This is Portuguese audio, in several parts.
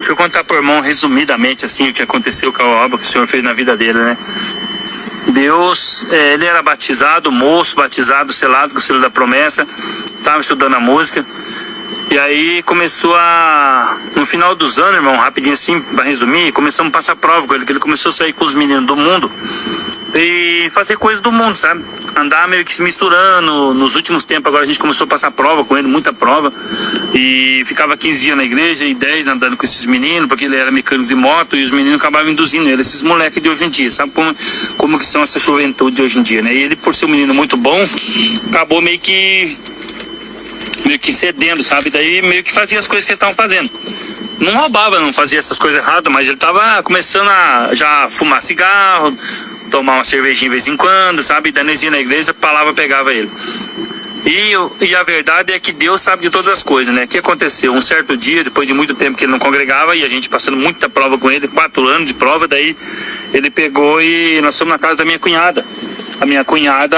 Deixa eu contar pro irmão resumidamente assim o que aconteceu com a obra que o Senhor fez na vida dele, né? Deus, ele era batizado, moço, batizado, selado com o selo da promessa, estava estudando a música. E aí começou no final dos anos, irmão, rapidinho assim, para resumir, começamos a passar prova com ele, que ele começou a sair com os meninos do mundo e fazer coisas do mundo, sabe? Andar meio que se misturando. Nos últimos tempos agora a gente começou a passar prova com ele, muita prova. E ficava 15 dias na igreja e 10 andando com esses meninos, porque ele era mecânico de moto e os meninos acabavam induzindo ele, esses moleques de hoje em dia, sabe como que são essa juventude de hoje em dia, né? E ele, por ser um menino muito bom, acabou meio que cedendo, sabe? Daí meio que fazia as coisas que ele estavam fazendo. Não roubava, não fazia essas coisas erradas, mas ele tava começando a já fumar cigarro, tomar uma cervejinha de vez em quando, sabe? Danezinho na igreja, a palavra pegava ele. E a verdade é que Deus sabe de todas as coisas, né? O que aconteceu? Um certo dia, depois de muito tempo que ele não congregava, e a gente passando muita prova com ele, 4 anos de prova, daí ele pegou e nós fomos na casa da minha cunhada. A minha cunhada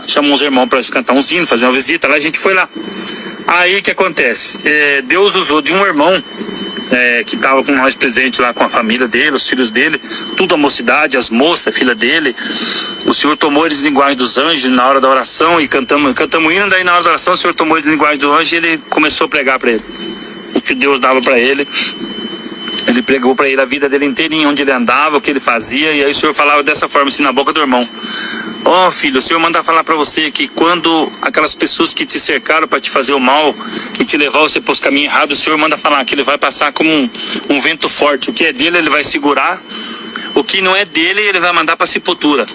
chamou os irmãos para cantar um hino, fazer uma visita, lá a gente foi lá. Aí o que acontece? Deus usou de um irmão que estava com nós presente lá com a família dele, os filhos dele, tudo a mocidade, as moças, a filha dele. O Senhor tomou eles de linguagem dos anjos na hora da oração e cantamos hino, daí na hora da oração o Senhor tomou eles de linguagem do anjo e ele começou a pregar para ele o que Deus dava para ele. Ele pregou para ele a vida dele inteirinha, onde ele andava, o que ele fazia, e aí o Senhor falava dessa forma assim na boca do irmão: ó filho, o Senhor manda falar para você que quando aquelas pessoas que te cercaram para te fazer o mal e te levar você para os caminhos errados, o Senhor manda falar que ele vai passar como um vento forte. O que é dele ele vai segurar, o que não é dele ele vai mandar para a sepultura.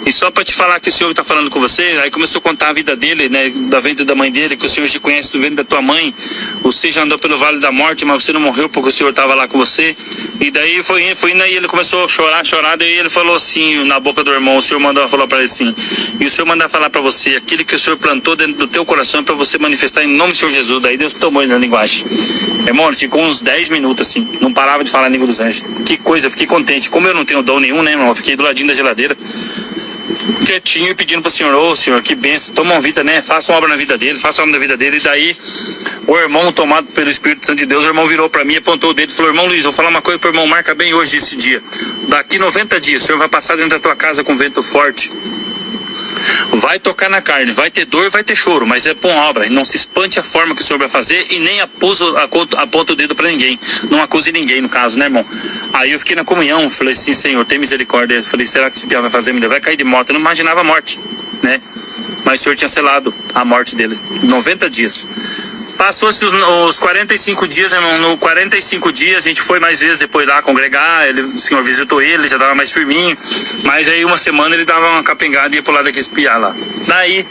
E só para te falar que o Senhor está falando com você, aí começou a contar a vida dele, né, da ventre da mãe dele, que o Senhor te conhece do ventre da tua mãe. Você já andou pelo vale da morte, mas você não morreu porque o Senhor estava lá com você. E daí foi indo, aí ele começou a chorar, daí ele falou assim, na boca do irmão, o Senhor falou para ele assim: e o Senhor manda falar para você, aquilo que o Senhor plantou dentro do teu coração é para você manifestar em nome do Senhor Jesus. Daí Deus tomou ele na linguagem. Irmão, ele ficou uns 10 minutos assim, não parava de falar a língua dos anjos. Que coisa, eu fiquei contente. Como eu não tenho dom nenhum, né, irmão? Eu fiquei do ladinho da geladeira, quietinho, e pedindo pro Senhor: ô Senhor, que bênção, toma uma vida, né? Faça uma obra na vida dele, faça uma obra na vida dele. E daí, o irmão, tomado pelo Espírito Santo de Deus, o irmão virou pra mim, apontou o dedo e falou: irmão Luiz, vou falar uma coisa pro irmão, marca bem hoje esse dia. Daqui 90 dias, o Senhor vai passar dentro da tua casa com vento forte. Vai tocar na carne, vai ter dor, vai ter choro, mas é bom obra. E não se espante a forma que o Senhor vai fazer e nem aponta o dedo pra ninguém. Não acuse ninguém, no caso, né, irmão? Aí eu fiquei na comunhão, falei assim: Senhor, tem misericórdia. Eu falei: será que esse piá vai fazer? Vai cair de moto. Eu não imaginava a morte, né? Mas o Senhor tinha selado a morte dele. 90 dias. Passou-se os 45 dias, irmão. No 45 dias a gente foi mais vezes depois lá congregar. O Senhor visitou ele, já estava mais firminho. Mas aí uma semana ele dava uma capengada e ia pro lado daquele espiar lá. Daí,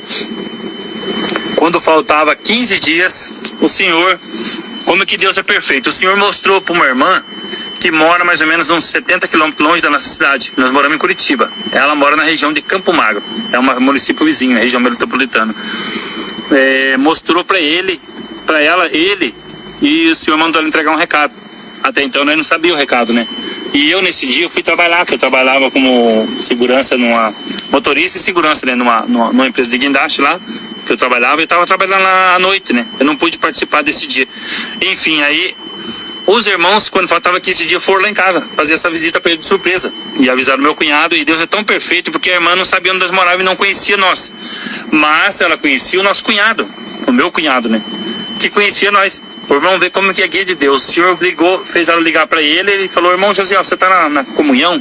quando faltava 15 dias, o Senhor, como que Deus é perfeito, o Senhor mostrou para uma irmã que mora mais ou menos uns 70 quilômetros longe da nossa cidade. Nós moramos em Curitiba. Ela mora na região de Campo Magro. É um município vizinho, região metropolitana. Mostrou para ela, e o Senhor mandou ela entregar um recado. Até então nós não sabíamos o recado, né? E eu nesse dia eu fui trabalhar, que eu trabalhava como segurança motorista e segurança, né? Numa empresa de guindaste lá, que eu trabalhava, e estava trabalhando lá à noite, né? Eu não pude participar desse dia. Enfim, aí os irmãos, quando faltava 15 dias, foram lá em casa fazer essa visita para ele de surpresa. E avisaram meu cunhado, e Deus é tão perfeito, porque a irmã não sabia onde nós morávamos e não conhecia nós. Mas ela conhecia o nosso cunhado, o meu cunhado, né? Que conhecia nós. O irmão vê como que é guia de Deus. O Senhor ligou, fez ela ligar para ele falou: irmão José, você tá na comunhão?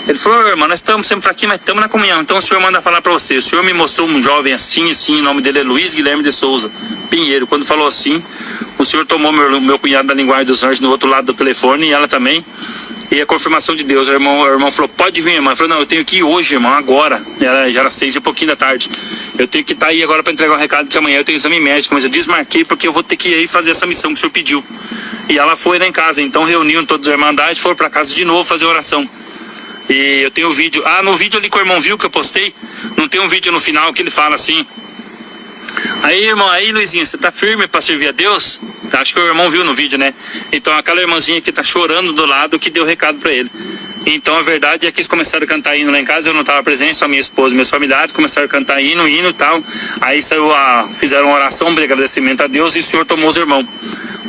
Ele falou: irmão, nós estamos sempre aqui, mas estamos na comunhão. Então o Senhor manda falar para você. O Senhor me mostrou um jovem assim, o nome dele é Luiz Guilherme de Souza Pinheiro. Quando falou assim, o Senhor tomou meu cunhado da linguagem dos anjos no outro lado do telefone, e ela também. E a confirmação de Deus. O irmão falou: pode vir, irmã. Eu falei: não, eu tenho que ir hoje, irmão, agora. Já era 6 e pouquinho da tarde. Eu tenho que estar aí agora para entregar um recado, porque amanhã eu tenho exame médico, mas eu desmarquei porque eu vou ter que ir aí fazer essa missão que o Senhor pediu. E ela foi lá em casa, então reuniram todos os irmandades, foram para casa de novo fazer oração. E eu tenho o vídeo. No vídeo ali que o irmão viu, que eu postei, não tem um vídeo no final que ele fala assim: aí, irmão, aí, Luizinho, você tá firme para servir a Deus? Acho que o irmão viu no vídeo, né? Então aquela irmãzinha que tá chorando do lado que deu o recado para ele. Então a verdade é que eles começaram a cantar hino lá em casa, eu não estava presente, só minha esposa e meus familiares começaram a cantar hino e tal. Aí fizeram uma oração de agradecimento a Deus, e o Senhor tomou os irmãos.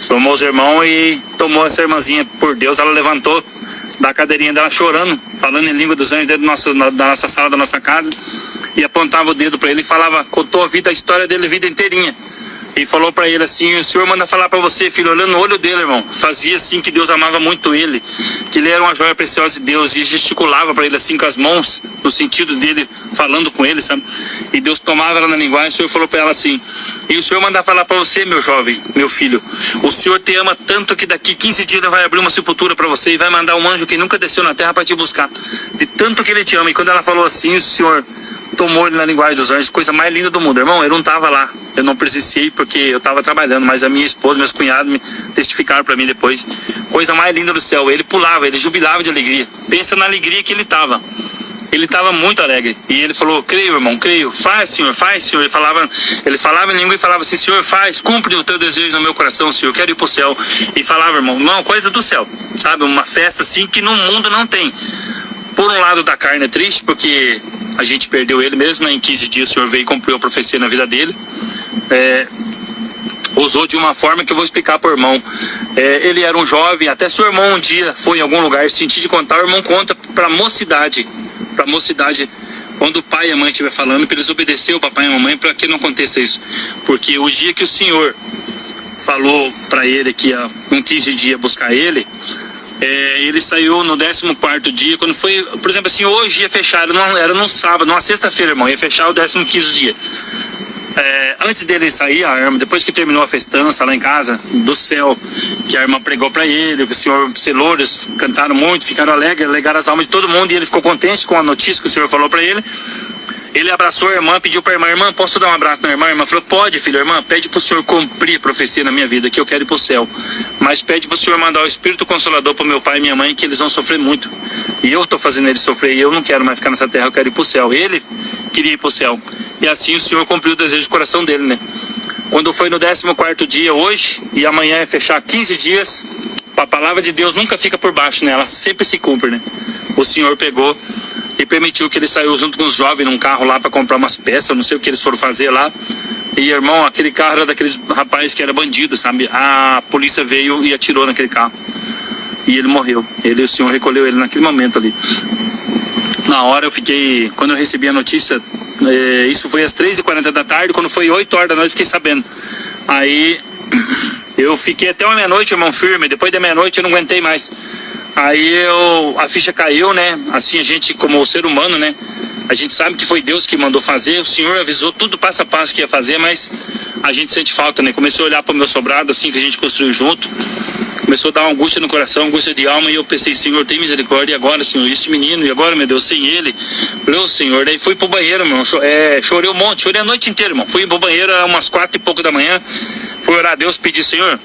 Tomou os irmãos e tomou essa irmãzinha por Deus. Ela levantou da cadeirinha dela chorando, falando em língua dos anjos dentro da nossa sala, da nossa casa, e apontava o dedo para ele e falava, contou a história dele a vida inteirinha. E falou para ele assim, o Senhor manda falar para você, filho, olhando no olho dele, irmão. Fazia assim que Deus amava muito ele, que ele era uma joia preciosa de Deus, e gesticulava para ele assim com as mãos, no sentido dele, falando com ele, sabe? E Deus tomava ela na linguagem, o Senhor falou para ela assim, e o Senhor manda falar para você, meu jovem, meu filho, o Senhor te ama tanto que daqui 15 dias ele vai abrir uma sepultura para você e vai mandar um anjo que nunca desceu na terra para te buscar. De tanto que ele te ama. E quando ela falou assim, o Senhor tomou ele na linguagem dos anjos, coisa mais linda do mundo. Irmão, eu não estava lá, eu não presenciei porque eu estava trabalhando, mas a minha esposa, meus cunhados me testificaram para mim depois. Coisa mais linda do céu, ele pulava, ele jubilava de alegria. Pensa na alegria que ele estava. Ele estava muito alegre. E ele falou, creio, irmão, creio. Faz, Senhor, faz, Senhor. Ele falava em língua e falava assim, Senhor, faz, cumpre o teu desejo no meu coração, Senhor, quero ir pro céu. E falava, irmão, não, coisa do céu, sabe? Uma festa assim que no mundo não tem. Por um lado da carne é triste, porque a gente perdeu ele mesmo, né? Em 15 dias o Senhor veio e cumpriu a profecia na vida dele. Usou de uma forma que eu vou explicar para o irmão. Ele era um jovem, até se o irmão um dia foi em algum lugar sentir de contar, o irmão conta para a mocidade, quando o pai e a mãe estiver falando, para eles obedecer o papai e a mamãe, para que não aconteça isso. Porque o dia que o Senhor falou para ele que ia com 15 dias buscar ele, ele saiu no 14º dia, quando foi, por exemplo assim, hoje ia fechar, era num sábado, numa sexta-feira, irmão, ia fechar o 15º dia. Antes dele sair, a irmã, depois que terminou a festança lá em casa, do céu, que a irmã pregou para ele, que o Senhor selou, eles cantaram muito, ficaram alegres, alegaram as almas de todo mundo, e ele ficou contente com a notícia que o Senhor falou para ele. Ele abraçou a irmã, pediu para a irmã, posso dar um abraço na irmã? A irmã falou, pode, filho. A irmã, pede para o Senhor cumprir a profecia na minha vida, que eu quero ir para o céu. Mas pede para o Senhor mandar o Espírito Consolador para meu pai e minha mãe, que eles vão sofrer muito. E eu estou fazendo eles sofrer, e eu não quero mais ficar nessa terra, eu quero ir para o céu. Ele queria ir para o céu. E assim o Senhor cumpriu o desejo do coração dele, né? Quando foi no 14º dia hoje, e amanhã é fechar 15 dias, a palavra de Deus nunca fica por baixo, né? Ela sempre se cumpre, né? O Senhor pegou e permitiu que ele saiu junto com os jovens num carro lá para comprar umas peças, não sei o que eles foram fazer lá. E, irmão, aquele carro era daqueles rapazes que era bandido, sabe? A polícia veio e atirou naquele carro. E ele morreu. O Senhor recolheu ele naquele momento ali. Na hora eu fiquei, quando eu recebi a notícia, isso foi às 3h40 da tarde, quando foi 8 horas da noite eu fiquei sabendo. Aí eu fiquei até uma meia-noite, irmão, firme. Depois da meia-noite eu não aguentei mais. Aí a ficha caiu, né? Assim, a gente, como ser humano, né? A gente sabe que foi Deus que mandou fazer. O Senhor avisou tudo passo a passo que ia fazer, mas a gente sente falta, né? Comecei a olhar para o meu sobrado, assim, que a gente construiu junto. Começou a dar uma angústia no coração, angústia de alma. E eu pensei, Senhor, tem misericórdia. E agora, Senhor, esse menino? E agora, meu Deus, sem ele? Falei, ô, Senhor. Daí fui pro banheiro, irmão. Chorei um monte, chorei a noite inteira, irmão. Fui pro banheiro umas 4 e pouco da manhã. Fui orar a Deus, pedi, Senhor,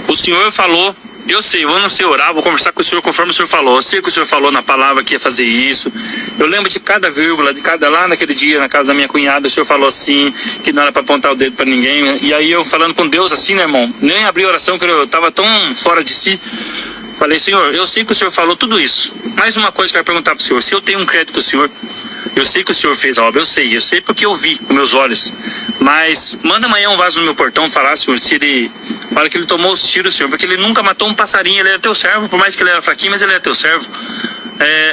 o Senhor falou. Eu sei, eu não sei orar, vou conversar com o Senhor conforme o Senhor falou. Eu sei que o Senhor falou na palavra que ia fazer isso. Eu lembro de cada vírgula, de cada lá naquele dia, na casa da minha cunhada, o Senhor falou assim, que não era para apontar o dedo para ninguém. E aí eu falando com Deus assim, né, irmão? Nem abri a oração, que eu tava tão fora de si. Falei, Senhor, eu sei que o Senhor falou tudo isso. Mais uma coisa que eu quero perguntar pro Senhor. Se eu tenho um crédito com o Senhor, eu sei que o Senhor fez a obra, eu sei porque eu vi com meus olhos. Mas manda amanhã um vaso no meu portão falar, Senhor, se ele fala que ele tomou os tiros, Senhor, porque ele nunca matou um passarinho, ele era teu servo, por mais que ele era fraquinho, mas ele é teu servo.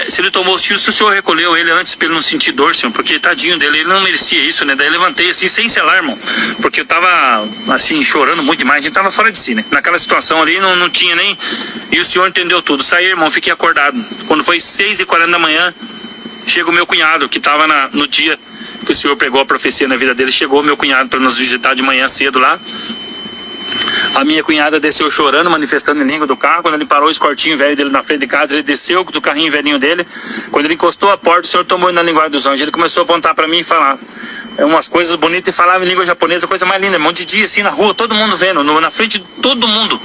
Se ele tomou os tiros, se o Senhor recolheu ele antes pra ele não sentir dor, Senhor, porque tadinho dele, ele não merecia isso, né? Daí eu levantei assim, sem selar, irmão, porque eu tava, assim, chorando muito demais, a gente tava fora de si, né? Naquela situação ali, não tinha nem... E o Senhor entendeu tudo. Saí, irmão, fiquei acordado. Quando foi 6h40 da manhã, chega o meu cunhado, que estava no dia que o Senhor pregou a profecia na vida dele. Chegou o meu cunhado para nos visitar de manhã cedo lá. A minha cunhada desceu chorando, manifestando em língua do carro. Quando ele parou o escortinho velho dele na frente de casa, ele desceu do carrinho velhinho dele. Quando ele encostou a porta, o Senhor tomou ele na linguagem dos anjos. Ele começou a apontar para mim e falar umas coisas bonitas e falava em língua japonesa, coisa mais linda, um monte de dia assim na rua, todo mundo vendo, na frente de todo mundo.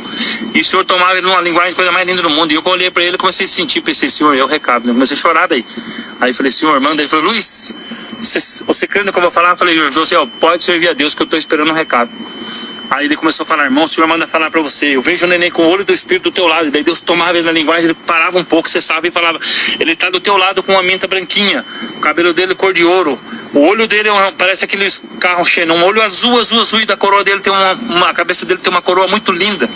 E o Senhor tomava ele numa linguagem, coisa mais linda do mundo. E eu olhei para ele e comecei a sentir, pensei, Senhor, é o recado. Eu comecei a chorar daí. Aí eu falei, Senhor, manda. Ele falou, Luiz, você crê no que eu vou falar? Eu falei, José, pode servir a Deus que eu estou esperando um recado. Aí ele começou a falar, irmão, o Senhor manda falar pra você, eu vejo o neném com o olho do Espírito do teu lado. E daí Deus tomava vezes na linguagem, ele parava um pouco, você sabe, e falava, ele tá do teu lado com uma menta branquinha, o cabelo dele cor de ouro, o olho dele parece aqueles carros Xenon, um olho azul, e da coroa dele tem a cabeça dele tem uma coroa muito linda,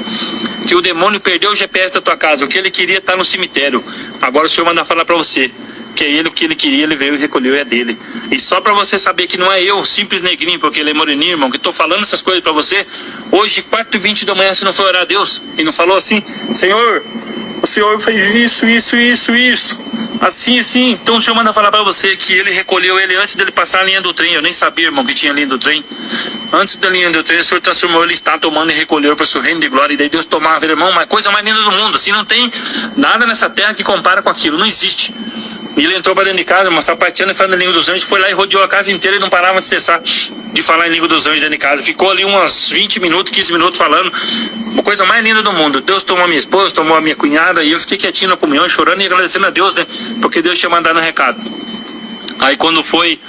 que o demônio perdeu o GPS da tua casa, o que ele queria tá no cemitério, agora o Senhor manda falar pra você, que é ele o que ele queria, ele veio e recolheu, é dele. E só pra você saber que não é eu, simples negrinho, porque ele é moreninho, irmão, que tô falando essas coisas pra você, hoje, 4h20 da manhã, você não foi orar a Deus, e não falou assim, Senhor, o Senhor fez isso, assim, então o Senhor manda falar pra você que ele recolheu ele antes dele passar a linha do trem, eu nem sabia, irmão, que tinha linha do trem, antes da linha do trem, o Senhor transformou ele, está tomando e recolheu para o seu reino de glória, e daí Deus tomava, irmão, uma coisa mais linda do mundo, assim, não tem nada nessa terra que compara com aquilo, não existe. E ele entrou pra dentro de casa, uma sapateando e falando em língua dos anjos, foi lá e rodeou a casa inteira e não parava de cessar de falar em língua dos anjos dentro de casa. Ficou ali uns 20 minutos, 15 minutos falando, uma coisa mais linda do mundo. Deus tomou a minha esposa, tomou a minha cunhada, e eu fiquei quietinho na comunhão, chorando e agradecendo a Deus, né? Porque Deus tinha mandado um recado. Aí quando foi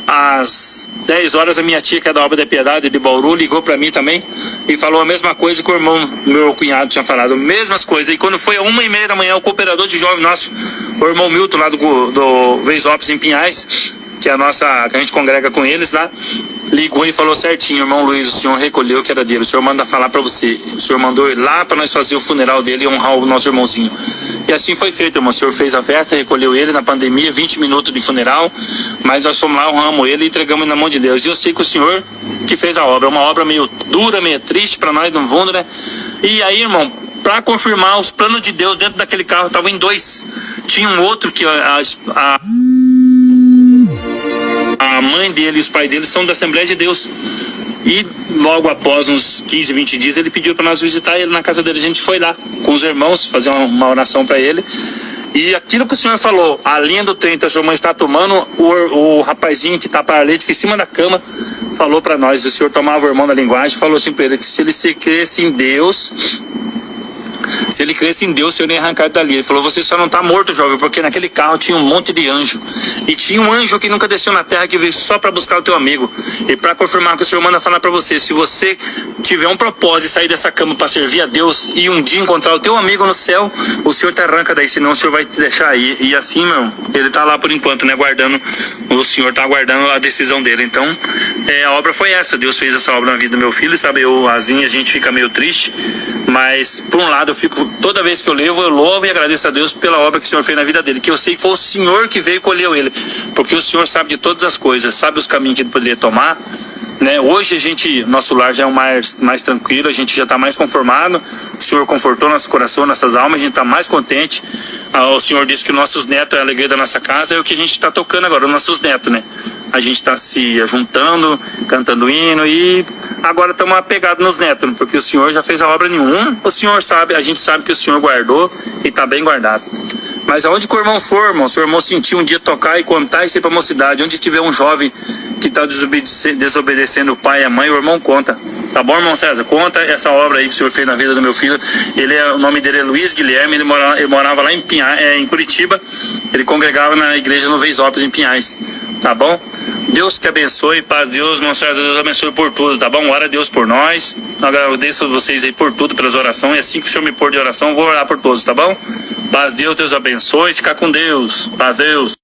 às 10 horas, a minha tia, que é da Obra da Piedade de Bauru, ligou pra mim também e falou a mesma coisa que o irmão, meu cunhado, tinha falado, mesmas coisas. E quando foi a 1h30 da manhã, o cooperador de jovem nosso, o irmão Milton, lá do Veisópolis, em Pinhais, que é que a gente congrega com eles lá, ligou e falou certinho, irmão Luiz, o senhor recolheu que era dele, o senhor manda falar pra você, o senhor mandou ir lá pra nós fazer o funeral dele e honrar o nosso irmãozinho. E assim foi feito, irmão, o senhor fez a festa, recolheu ele na pandemia, 20 minutos de funeral, mas nós fomos lá, honramos ele e entregamos na mão de Deus. E eu sei que o senhor que fez a obra, uma obra meio dura, meio triste pra nós no fundo, né? E aí, irmão, pra confirmar os planos de Deus dentro daquele carro, estavam em 2. Tinha um outro que a mãe dele e os pais dele são da Assembleia de Deus. E logo após uns 15, 20 dias, ele pediu para nós visitar ele na casa dele. A gente foi lá com os irmãos fazer uma oração para ele. E aquilo que o senhor falou, a linha do trem que sua mãe está tomando, o rapazinho que está paralítico em cima da cama falou para nós. O senhor tomava o irmão na linguagem, falou assim para ele que se ele se cresce em Deus, se ele cresce em Deus, o senhor ia arrancar dali. Ele falou, você só não tá morto, jovem, porque naquele carro tinha um monte de anjo. E tinha um anjo que nunca desceu na terra, que veio só para buscar o teu amigo. E para confirmar que o senhor manda falar para você, se você tiver um propósito de sair dessa cama para servir a Deus e um dia encontrar o teu amigo no céu, o senhor te arranca daí, senão o senhor vai te deixar aí. E assim, meu, ele tá lá por enquanto, né, guardando, o senhor tá aguardando a decisão dele. Então, a obra foi essa, Deus fez essa obra na vida do meu filho, sabe, a gente fica meio triste, mas por um lado eu fico, toda vez que eu levo, eu louvo e agradeço a Deus pela obra que o Senhor fez na vida dele, que eu sei que foi o Senhor que veio e colheu ele, porque o Senhor sabe de todas as coisas, sabe os caminhos que ele poderia tomar, né? Hoje nosso lar já é mais tranquilo, a gente já está mais conformado, o Senhor confortou nosso coração, nossas almas, a gente está mais contente. O Senhor disse que nossos netos é a alegria da nossa casa, é o que a gente está tocando agora, os nossos netos, né? A gente está se juntando, cantando hino e agora estamos apegados nos netos, porque o Senhor já fez a obra nenhuma, o Senhor sabe, a gente sabe que o Senhor guardou e está bem guardado. Mas aonde que o irmão for, irmão, se o irmão sentir um dia tocar e contar e ser para a mocidade, onde tiver um jovem que está desobedecendo o pai e a mãe, o irmão conta. Tá bom, irmão César? Conta essa obra aí que o senhor fez na vida do meu filho. O nome dele é Luiz Guilherme, ele morava lá em Curitiba, ele congregava na igreja no Veisópolis, em Pinhais. Tá bom? Deus que abençoe, paz, Deus, irmão César, Deus abençoe por tudo, tá bom? Ora a Deus por nós, agradeço vocês aí por tudo, pelas orações, e assim que o senhor me pôr de oração, vou orar por todos, tá bom? Paz, Deus abençoe, fica com Deus, paz, Deus.